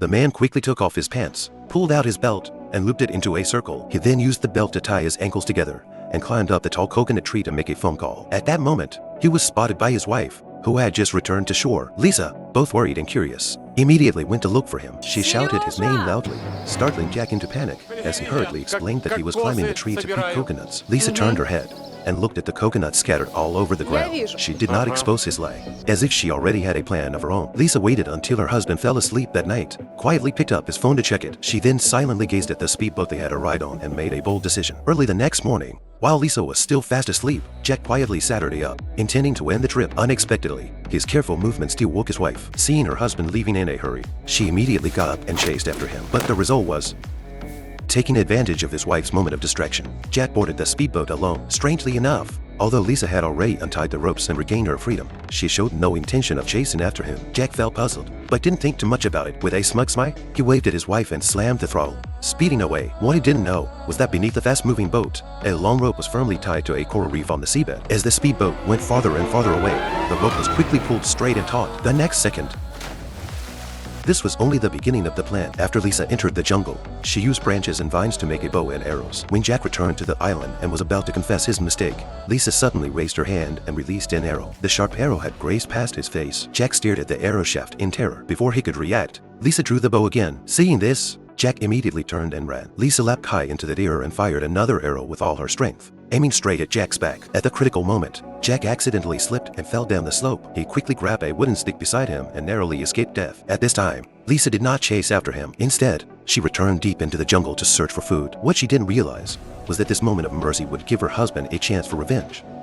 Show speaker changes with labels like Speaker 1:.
Speaker 1: The man quickly took off his pants, pulled out his belt, and looped it into a circle. He then used the belt to tie his ankles together and climbed up the tall coconut tree to make a phone call. At that moment, he was spotted by his wife, who had just returned to shore. Lisa, both worried and curious, immediately went to look for him. She shouted his name loudly, startling Jack into panic as he hurriedly explained that he was climbing the tree to pick coconuts. Lisa turned her head and looked at the coconuts scattered all over the ground. She did not expose his leg, as if she already had a plan of her own. Lisa waited until her husband fell asleep that night, quietly picked up his phone to check it. She then silently gazed at the speedboat they had a ride on and made a bold decision. Early the next morning, while Lisa was still fast asleep, Jack quietly sat her up, intending to end the trip. Unexpectedly, his careful movement still woke his wife. Seeing her husband leaving in a hurry, she immediately got up and chased after him. But the result was, taking advantage of his wife's moment of distraction, Jack boarded the speedboat alone. Strangely enough, although Lisa had already untied the ropes and regained her freedom, she showed no intention of chasing after him. Jack felt puzzled, but didn't think too much about it. With a smug smile, he waved at his wife and slammed the throttle, speeding away. What he didn't know was that beneath the fast-moving boat, a long rope was firmly tied to a coral reef on the seabed. As the speedboat went farther and farther away, the rope was quickly pulled straight and taut. The next second, this was only the beginning of the plan. After Lisa entered the jungle, she used branches and vines to make a bow and arrows. When Jack returned to the island and was about to confess his mistake, Lisa suddenly raised her hand and released an arrow. The sharp arrow had grazed past his face. Jack stared at the arrow shaft in terror. Before he could react, Lisa drew the bow again. Seeing this, Jack immediately turned and ran. Lisa leapt high into the air and fired another arrow with all her strength, aiming straight at Jack's back. At the critical moment, Jack accidentally slipped and fell down the slope. He quickly grabbed a wooden stick beside him and narrowly escaped death. At this time, Lisa did not chase after him. Instead, she returned deep into the jungle to search for food. What she didn't realize was that this moment of mercy would give her husband a chance for revenge.